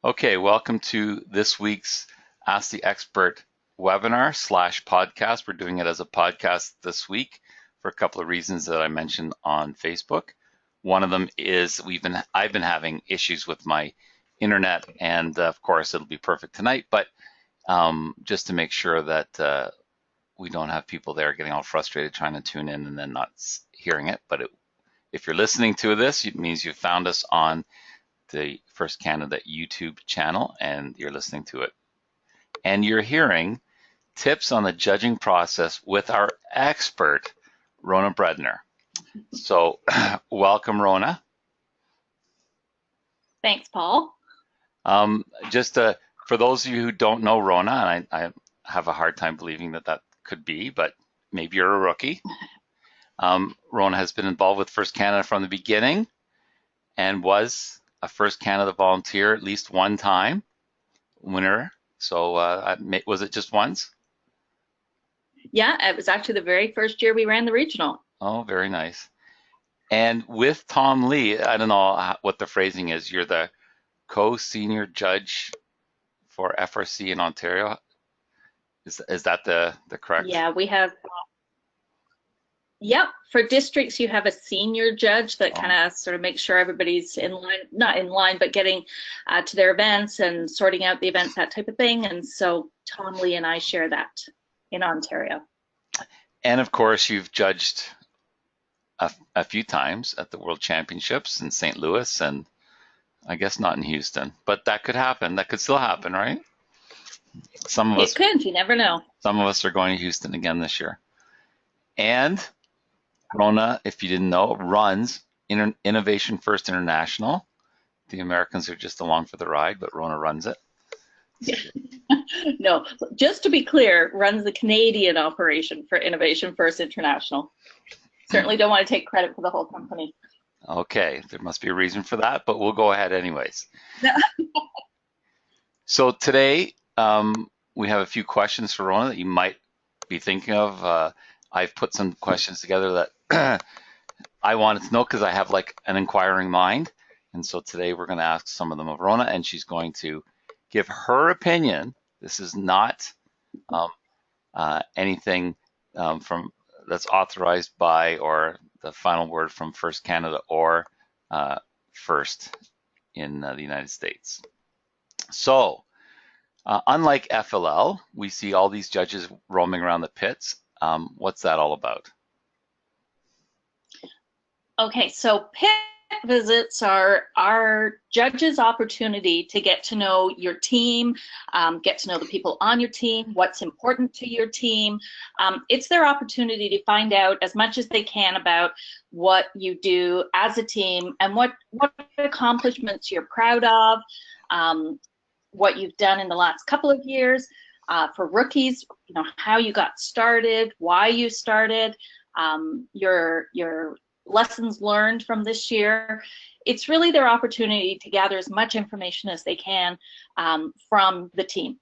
Okay, welcome to this week's Ask the Expert webinar slash podcast. We're doing it as a podcast this week for a couple of reasons that I mentioned on Facebook. One of them is I've been having issues with my internet, and of course it'll be perfect tonight, but just to make sure that we don't have people there getting all frustrated trying to tune in and then not hearing it. But if you're listening to this, it means you found us on the First Canada YouTube channel and you're listening to it. And you're hearing tips on the judging process with our expert, Rhona Breadner. So welcome, Rhona. Thanks, Paul. Just for those of you who don't know Rhona, and I have a hard time believing that could be, but maybe you're a rookie. Rhona has been involved with First Canada from the beginning and was a First Canada volunteer at least one time, winner. So was it just once? Yeah, it was actually the very first year we ran the regional. Oh, very nice. And with Tom Lee, I don't know what the phrasing is, you're the co-senior judge for FRC in Ontario. Is that the correct? Yeah, we have, yep, for districts you have a senior judge that kind of sort of makes sure everybody's in line, not in line, but getting to their events and sorting out the events, that type of thing. And so Tom Lee and I share that in Ontario. And of course, you've judged a few times at the World Championships in St. Louis, and I guess not in Houston, but that could happen. That could still happen, right? Some of us could, you never know. Some of us are going to Houston again this year. And Rhona, if you didn't know, runs Innovation First International. The Americans are just along for the ride, but Rhona runs it. No, just to be clear, runs the Canadian operation for Innovation First International. Certainly don't want to take credit for the whole company. Okay, there must be a reason for that, but we'll go ahead anyways. So today, we have a few questions for Rhona that you might be thinking of. I've put some questions together that I wanted to know because I have like an inquiring mind. And so today we're going to ask some of them of Rhona, and she's going to give her opinion. This is not anything from that's authorized by or the final word from First Canada or First in the United States. So unlike FLL, we see all these judges roaming around the pits. What's that all about? Okay, so pit visits are our judges' opportunity to get to know your team, get to know the people on your team, what's important to your team. It's their opportunity to find out as much as they can about what you do as a team and what accomplishments you're proud of, what you've done in the last couple of years. For rookies, you know, how you got started, why you started, your lessons learned from this year. It's really their opportunity to gather as much information as they can from the team.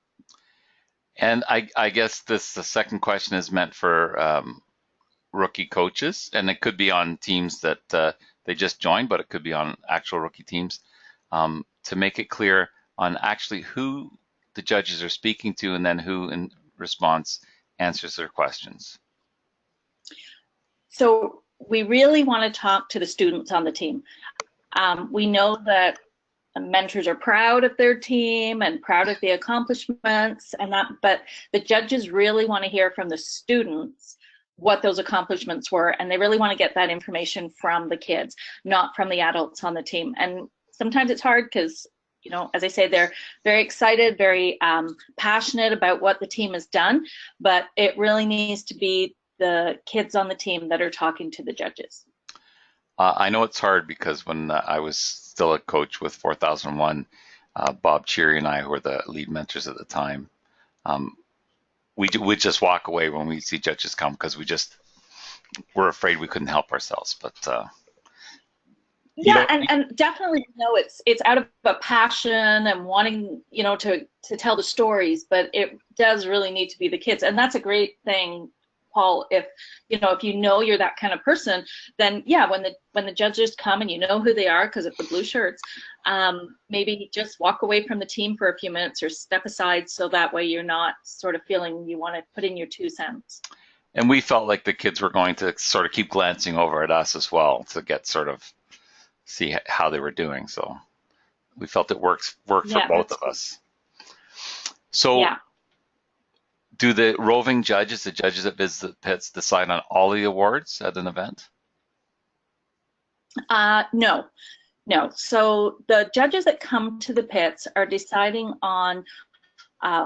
And I guess the second question is meant for rookie coaches, and it could be on teams that they just joined, but it could be on actual rookie teams, to make it clear on actually who the judges are speaking to and then who in response answers their questions. So we really want to talk to the students on the team. We know that mentors are proud of their team and proud of the accomplishments and that, but the judges really want to hear from the students what those accomplishments were, and they really want to get that information from the kids, not from the adults on the team. And sometimes it's hard because, you know, as I say, they're very excited, very passionate about what the team has done, but it really needs to be the kids on the team that are talking to the judges. I know it's hard because when I was still a coach with 4001, Bob Cheery and I, who were the lead mentors at the time, we'd just walk away when we see judges come because we're afraid we couldn't help ourselves. But yeah, and definitely, you know, it's out of a passion and wanting, you know, to tell the stories, but it does really need to be the kids, and that's a great thing, Paul. If you know you're that kind of person, then yeah, when the judges come and you know who they are because of the blue shirts, maybe just walk away from the team for a few minutes or step aside, so that way you're not sort of feeling you want to put in your 2 cents. And we felt like the kids were going to sort of keep glancing over at us as well to get sort of see how they were doing. So we felt it worked for both of us. So do the roving judges, the judges that visit the pits, decide on all the awards at an event? No. So the judges that come to the pits are deciding on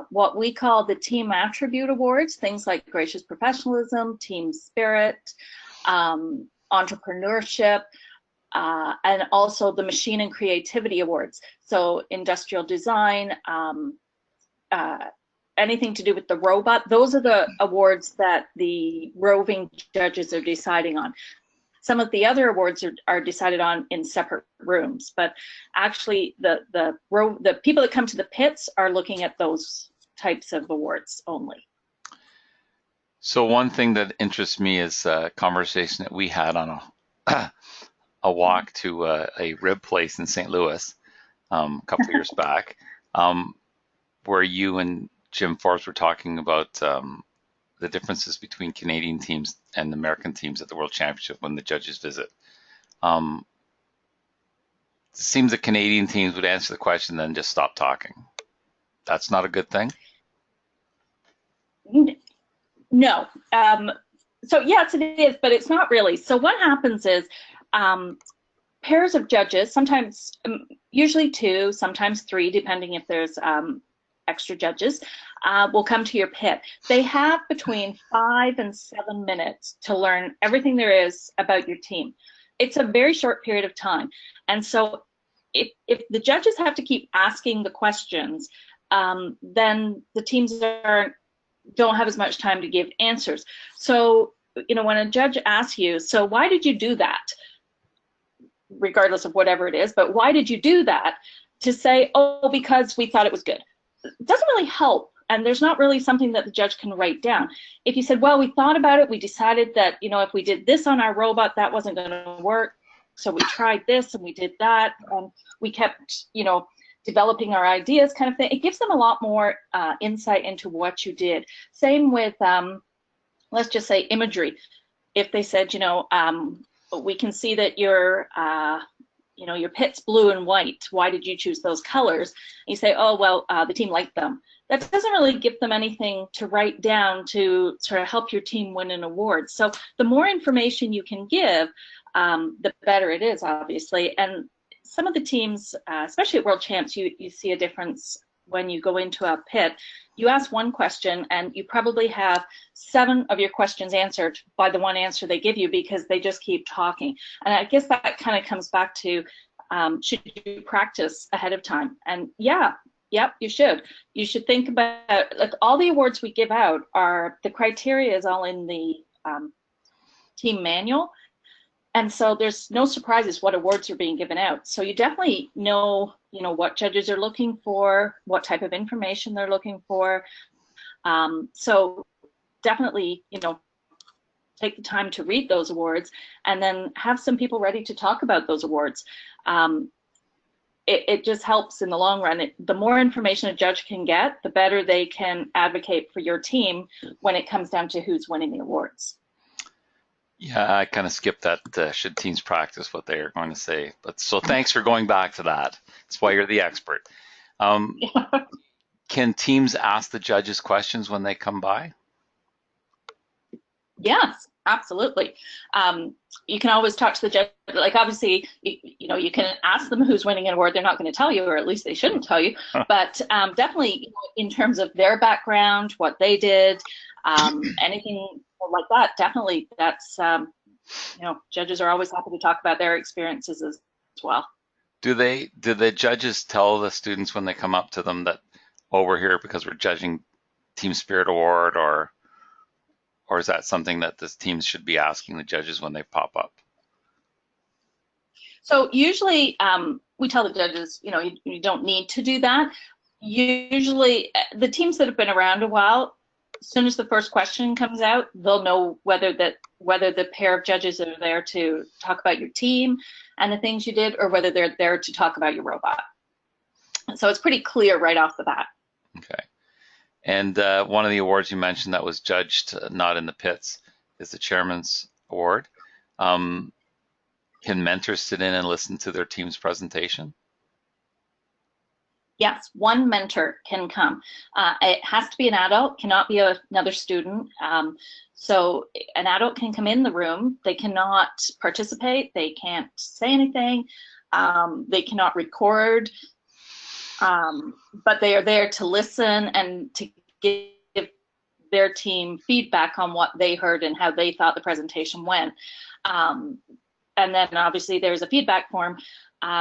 what we call the team attribute awards, things like gracious professionalism, team spirit, entrepreneurship, and also the machine and creativity awards. So industrial design, anything to do with the robot, those are the awards that the roving judges are deciding on. Some of the other awards are decided on in separate rooms, but actually the people that come to the pits are looking at those types of awards only. So one thing that interests me is a conversation that we had on a walk to a rib place in St. Louis a couple of years back, where you and Jim Forbes were talking about the differences between Canadian teams and American teams at the World Championship when the judges visit. It seems that Canadian teams would answer the question and then just stop talking. That's not a good thing? No. So yes, it is, but it's not really. So what happens is pairs of judges, sometimes, usually 2, sometimes 3, depending if there's extra judges, will come to your pit. They have between 5 and 7 minutes to learn everything there is about your team. It's a very short period of time. And so if the judges have to keep asking the questions, then the teams don't have as much time to give answers. So, when a judge asks you, so why did you do that? Regardless of whatever it is, but why did you do that? To say, oh, because we thought it was good. It doesn't really help, and there's not really something that the judge can write down. If you said, well, we thought about it, we decided that, if we did this on our robot, that wasn't going to work, so we tried this and we did that, and we kept, developing our ideas, kind of thing. It gives them a lot more insight into what you did. Same with, let's just say, imagery. If they said, we can see that your pit's blue and white. Why did you choose those colors? And you say, oh, well, the team liked them. That doesn't really give them anything to write down to sort of help your team win an award. So the more information you can give, the better it is, obviously. And some of the teams, especially at World Champs, you see a difference when you go into a pit. You ask one question and you probably have 7 of your questions answered by the one answer they give you, because they just keep talking. And I guess that kind of comes back to, should you practice ahead of time? And yep, you should. You should think about, like, all the awards we give out the criteria is all in the team manual. And so there's no surprises what awards are being given out. So you definitely know, what judges are looking for, what type of information they're looking for. So definitely, take the time to read those awards and then have some people ready to talk about those awards. It just helps in the long run. The more information a judge can get, the better they can advocate for your team when it comes down to who's winning the awards. Yeah, I kind of skipped that. Should teams practice what they are going to say? But so thanks for going back to that. That's why you're the expert. Can teams ask the judges questions when they come by? Yes, absolutely. You can always talk to the judge. Like, obviously, you can ask them who's winning an award. They're not going to tell you, or at least they shouldn't tell you. But definitely, in terms of their background, what they did, anything like that, definitely, that's, judges are always happy to talk about their experiences as well. Do the judges tell the students when they come up to them that, oh, we're here because we're judging Team Spirit Award, or is that something that the teams should be asking the judges when they pop up? So usually we tell the judges, you don't need to do that. Usually the teams that have been around a while, as soon as the first question comes out, they'll know whether the pair of judges are there to talk about your team and the things you did, or whether they're there to talk about your robot. So it's pretty clear right off the bat. Okay. And one of the awards you mentioned that was judged not in the pits is the Chairman's Award. Can mentors sit in and listen to their team's presentation? Yes, one mentor can come. It has to be an adult, cannot be another student. So an adult can come in the room. They cannot participate. They can't say anything. They cannot record. But they are there to listen and to give their team feedback on what they heard and how they thought the presentation went. And then obviously there's a feedback form,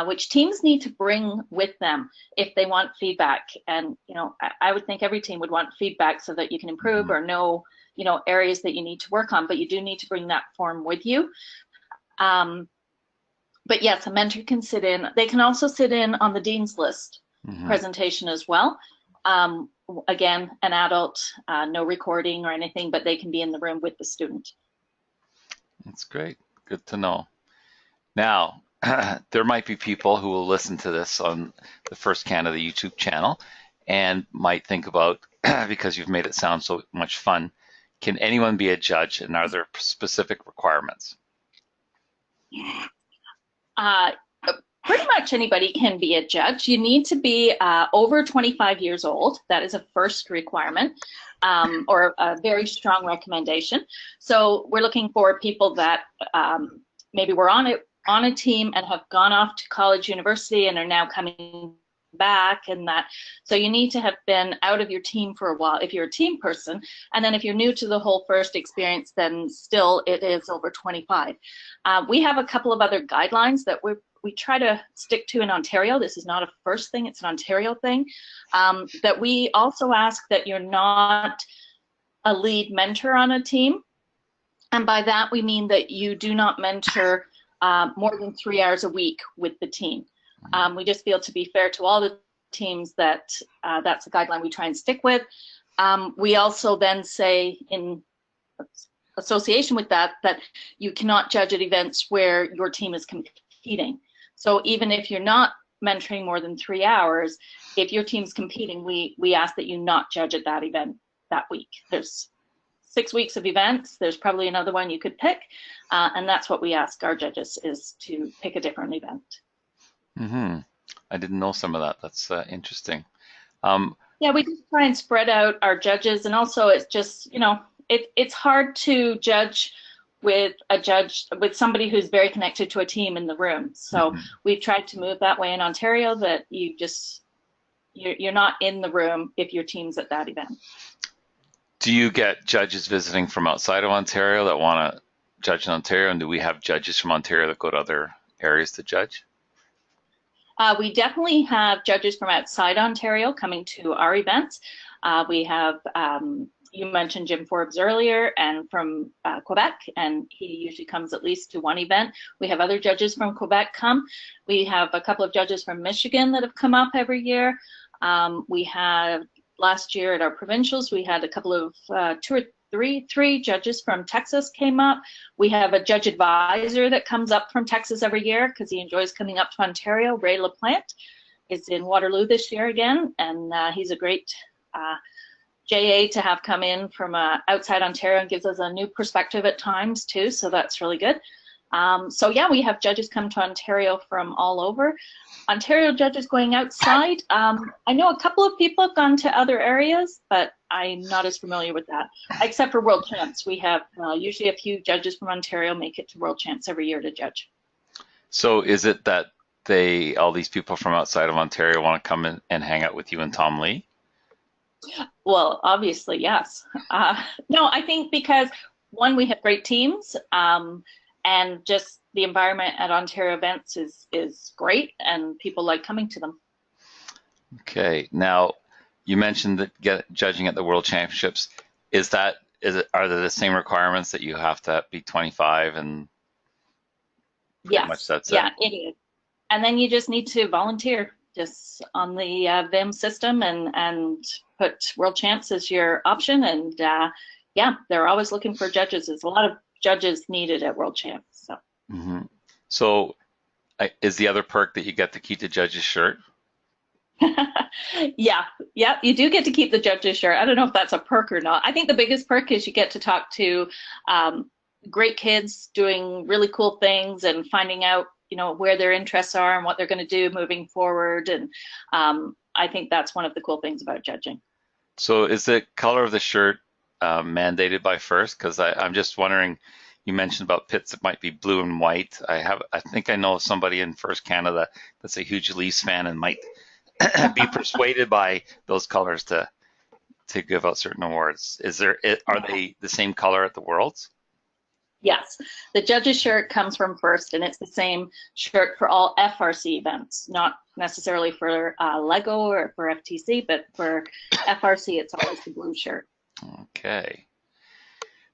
which teams need to bring with them if they want feedback. And, you know, I would think every team would want feedback so that you can improve or know, you know, areas that you need to work on, but you do need to bring that form with you. But yes, a mentor can sit in. They can also sit in on the Dean's List presentation as well. Again, an adult, no recording or anything, but they can be in the room with the student. That's great. Good to know. Now, there might be people who will listen to this on the First Canada YouTube channel and might think about, because you've made it sound so much fun, can anyone be a judge, and are there specific requirements? Pretty much anybody can be a judge. You need to be over 25 years old. That is a first requirement, or a very strong recommendation. So we're looking for people that maybe were on a team and have gone off to college, university, and are now coming back, and that. So you need to have been out of your team for a while if you're a team person. And then if you're new to the whole first experience, then still it is over 25. We have a couple of other guidelines that we try to stick to in Ontario. This is not a first thing, it's an Ontario thing. That we also ask that you're not a lead mentor on a team. And by that, we mean that you do not mentor more than 3 hours a week with the team. We just feel, to be fair to all the teams, that that's a guideline we try and stick with. We also then say, in association with that, that you cannot judge at events where your team is competing. So even if you're not mentoring more than 3 hours, if your team's competing, we ask that you not judge at that event that week. There's 6 weeks of events. There's probably another one you could pick. And that's what we ask our judges, is to pick a different event. I didn't know some of that. That's interesting. Yeah, we just try and spread out our judges. And also it's just, you know, it's hard to judge with somebody who's very connected to a team in the room. So we've tried to move that way in Ontario, that you're not in the room if your team's at that event. Do you get judges visiting from outside of Ontario that want to judge in Ontario? And do we have judges from Ontario that go to other areas to judge? We definitely have judges from outside Ontario coming to our events. We have, you mentioned Jim Forbes earlier, and from Quebec, and he usually comes at least to one event. We have other judges from Quebec come. We have a couple of judges from Michigan that have come up every year. We had, last year at our provincials, we had a couple of three judges from Texas came up. We have a judge advisor that comes up from Texas every year because he enjoys coming up to Ontario. Ray LaPlante is in Waterloo this year again, and he's a great JA to have come in from outside Ontario, and gives us a new perspective at times too, so that's really good. So yeah, we have judges come to Ontario from all over. Ontario judges going outside. I know a couple of people have gone to other areas, but I'm not as familiar with that. Except for World Champs, we have usually a few judges from Ontario make it to World Champs every year to judge. So is it that all these people from outside of Ontario want to come in and hang out with you and Tom Lee? Well, obviously, yes. No, I think because, one, we have great teams, and just the environment at Ontario events is great, and people like coming to them. Okay, now you mentioned that judging at the World Championships, are there the same requirements that you have to be 25 and pretty much that's it? Yeah, it is. And then you just need to volunteer. just on the VIM system and put World Champs as your option. And yeah, they're always looking for judges. There's a lot of judges needed at World Champs. So. Hmm. So is the other perk that you get to keep the judge's shirt? Yeah, yeah, you do get to keep the judge's shirt. I don't know if that's a perk or not. I think the biggest perk is you get to talk to great kids doing really cool things and finding out, where their interests are and what they're going to do moving forward. And I think that's one of the cool things about judging. So is the color of the shirt mandated by first? Because I'm just wondering, you mentioned about pits that might be blue and white. I think I know somebody in First Canada that's a huge Leafs fan and might be persuaded by those colors to give out certain awards. Are they the same color at the Worlds? Yes, the judge's shirt comes from First, and it's the same shirt for all FRC events, not necessarily for Lego or for FTC, but for FRC, it's always the blue shirt. Okay.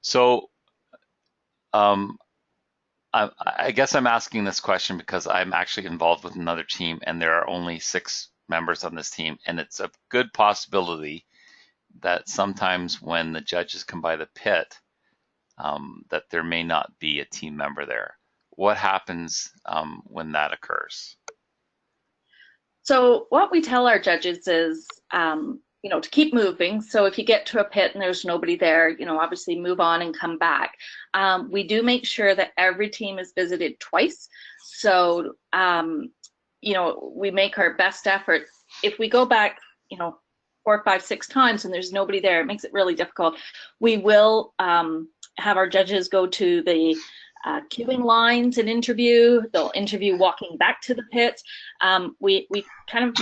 So I guess I'm asking this question because I'm actually involved with another team, and there are only 6 members on this team, and it's a good possibility that sometimes when the judges come by the pit, that there may not be a team member there. What happens when that occurs? So what we tell our judges is, to keep moving. So if you get to a pit and there's nobody there, obviously move on and come back. We do make sure that every team is visited twice. So, we make our best effort. If we go back, 4, 5, 6 times and there's nobody there, it makes it really difficult. We will have our judges go to the queuing lines and interview. They'll interview walking back to the pit. We kind of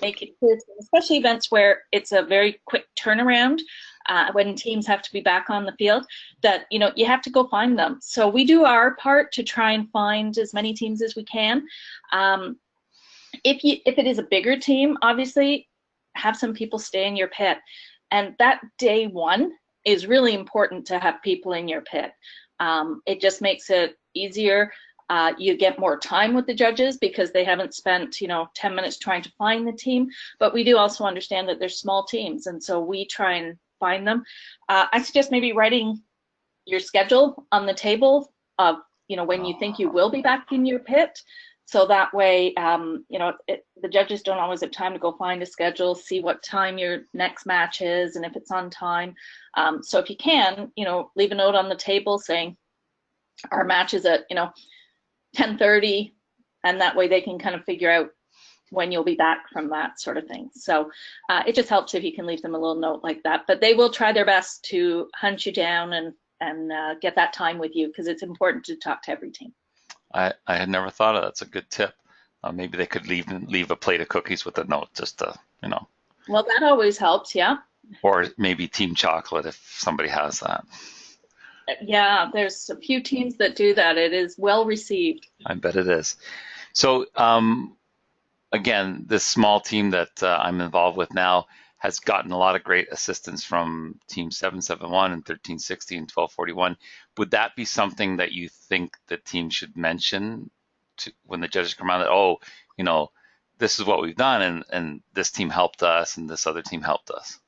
make it clear, especially events where it's a very quick turnaround, when teams have to be back on the field, that you have to go find them. So we do our part to try and find as many teams as we can. If it is a bigger team, obviously have some people stay in your pit, and that day one is really important to have people in your pit. It just makes it easier. You get more time with the judges because they haven't spent 10 minutes trying to find the team. But we do also understand that there's small teams, and so we try and find them. I suggest maybe writing your schedule on the table of when you think you will be back in your pit. So that way, the judges don't always have time to go find a schedule, see what time your next match is, and if it's on time. So if you can, leave a note on the table saying our match is at 10:30, and that way they can kind of figure out when you'll be back from that sort of thing. So it just helps if you can leave them a little note like that. But they will try their best to hunt you down and get that time with you, because it's important to talk to every team. I had never thought of that. That's a good tip. Maybe they could leave a plate of cookies with a note, just to, Well, that always helps, yeah. Or maybe team chocolate if somebody has that. Yeah, there's a few teams that do that. It is well received. I bet it is. So again, this small team that I'm involved with now has gotten a lot of great assistance from Team 771 and 1360 and 1241. Would that be something that you think the team should mention when the judges come around, that, this is what we've done, and this team helped us and this other team helped us?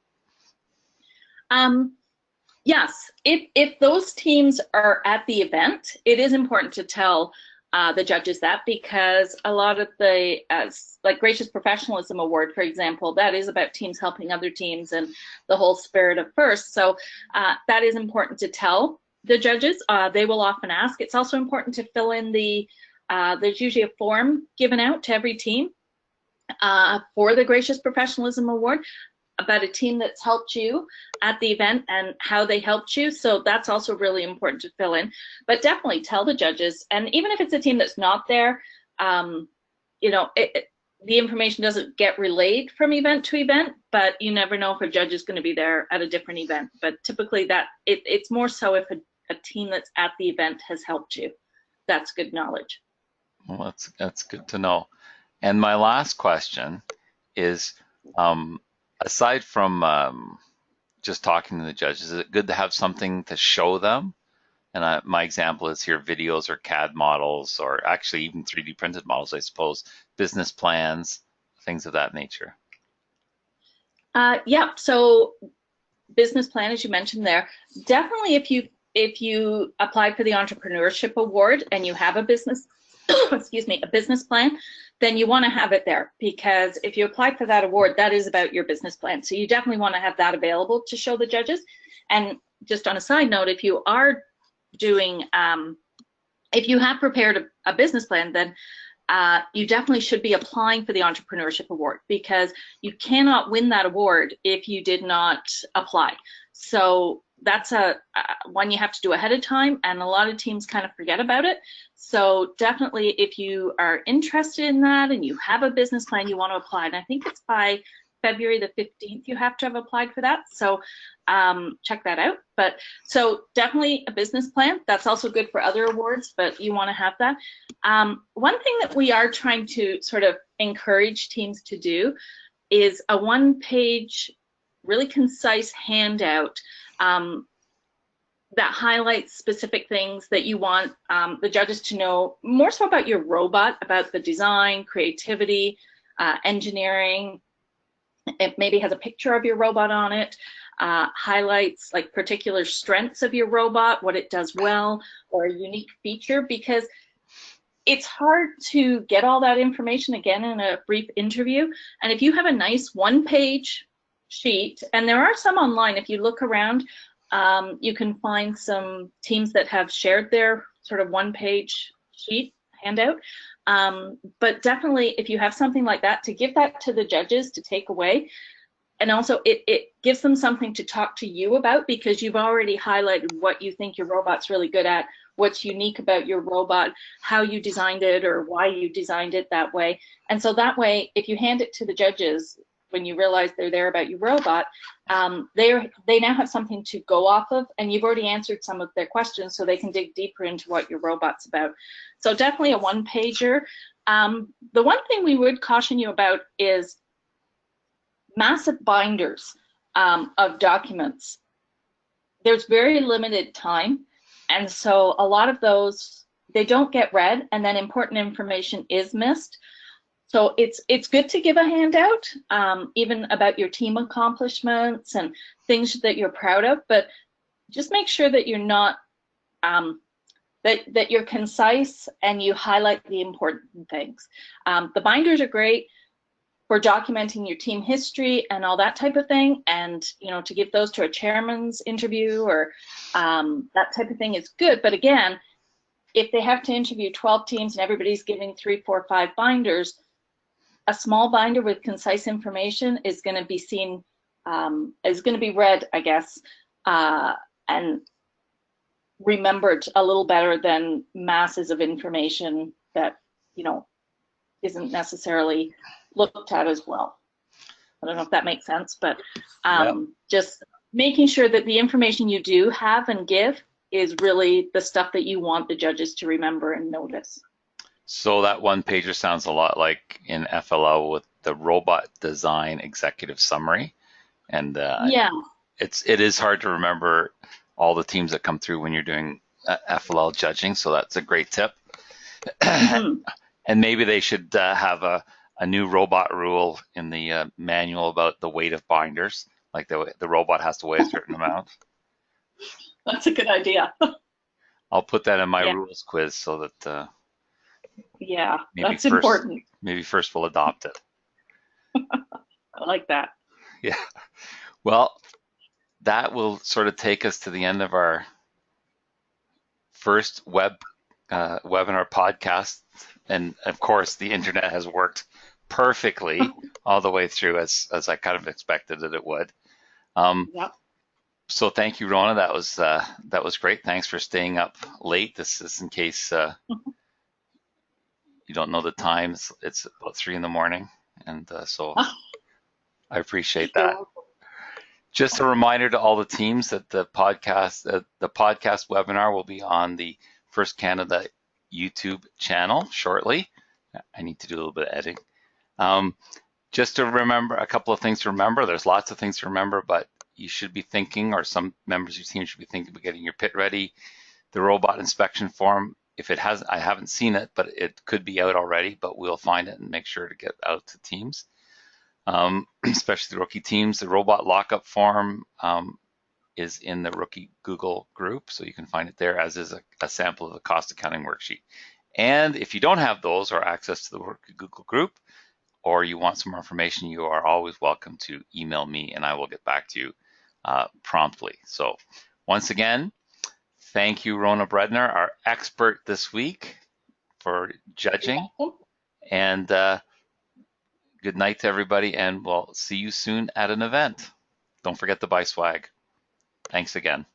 Yes, if those teams are at the event, it is important to tell the judges that, because a lot of the, like Gracious Professionalism Award, for example, that is about teams helping other teams and the whole spirit of First. So that is important to tell the judges. They will often ask. It's also important to fill in there's usually a form given out to every team for the Gracious Professionalism Award about a team that's helped you at the event and how they helped you. So that's also really important to fill in. But definitely tell the judges, and even if it's a team that's not there, the information doesn't get relayed from event to event, but you never know if a judge is going to be there at a different event. But typically it's more so if a team that's at the event has helped you. That's good knowledge. Well, that's good to know. And my last question is, aside from just talking to the judges, is it good to have something to show them? And my example is here, videos or CAD models, or actually even 3D printed models, I suppose, business plans, things of that nature? Yeah, so business plan, as you mentioned there, definitely if you apply for the Entrepreneurship Award and you have a business, excuse me, a business plan, then you want to have it there, because if you apply for that award, that is about your business plan. So you definitely want to have that available to show the judges. And just on a side note, if you are doing, if you have prepared a business plan, then you definitely should be applying for the Entrepreneurship Award, because you cannot win that award if you did not apply. So that's one you have to do ahead of time, and a lot of teams kind of forget about it. So definitely, if you are interested in that and you have a business plan, you want to apply. And I think it's by February the 15th you have to have applied for that. So check that out. But so definitely a business plan. That's also good for other awards, but you want to have that. One thing that we are trying to sort of encourage teams to do is a one-page, really concise handout that highlights specific things that you want the judges to know, more so about your robot, about the design, creativity, engineering. It maybe has a picture of your robot on it, highlights like particular strengths of your robot, what it does well, or a unique feature, because it's hard to get all that information again in a brief interview. And if you have a nice one-page sheet, and there are some online, if you look around, you can find some teams that have shared their sort of one-page sheet handout. But definitely, if you have something like that, to give that to the judges to take away. And also, it gives them something to talk to you about, because you've already highlighted what you think your robot's really good at, what's unique about your robot, how you designed it, or why you designed it that way. And so that way, if you hand it to the judges, when you realize they're there about your robot, they now have something to go off of, and you've already answered some of their questions, so they can dig deeper into what your robot's about. So definitely a one-pager. The one thing we would caution you about is massive binders of documents. There's very limited time, and so a lot of those, they don't get read, and then important information is missed. So it's good to give a handout, even about your team accomplishments and things that you're proud of, but just make sure that you're not, that you're concise and you highlight the important things. The binders are great for documenting your team history and all that type of thing, and to give those to a chairman's interview or that type of thing is good. But again, if they have to interview 12 teams and everybody's giving 3, 4, 5 binders, a small binder with concise information is going to be seen, is going to be read, I guess, and remembered a little better than masses of information that, isn't necessarily looked at as well. I don't know if that makes sense, but just making sure that the information you do have and give is really the stuff that you want the judges to remember and notice. So that one pager sounds a lot like in FLL with the robot design executive summary, and yeah, it is hard to remember all the teams that come through when you're doing FLL judging. So that's a great tip. Mm-hmm. And maybe they should have a new robot rule in the manual about the weight of binders, like the robot has to weigh a certain amount. That's a good idea. I'll put that in my rules quiz so that. Yeah, that's important. Maybe first we'll adopt it. I like that. Yeah. Well, that will sort of take us to the end of our first webinar podcast. And of course, the internet has worked perfectly all the way through, as I kind of expected that it would. Yep. So thank you, Rhona. That was great. Thanks for staying up late. This is in case you don't know the time. It's about 3 a.m, and so I appreciate that. Just a reminder to all the teams that the podcast webinar will be on the First Canada YouTube channel shortly. I need to do a little bit of editing. Just to remember, a couple of things to remember. There's lots of things to remember, but you should be thinking, or some members of your team should be thinking about getting your pit ready. The robot inspection form if it has, I haven't seen it, but it could be out already, but we'll find it and make sure to get out to teams, especially the rookie teams. The robot lockup form is in the rookie Google group, so you can find it there, as is a sample of the cost accounting worksheet. And if you don't have those or access to the rookie Google group, or you want some more information, you are always welcome to email me and I will get back to you promptly. So once again, thank you, Rhona Breadner, our expert this week, for judging. And good night to everybody, and we'll see you soon at an event. Don't forget to buy swag. Thanks again.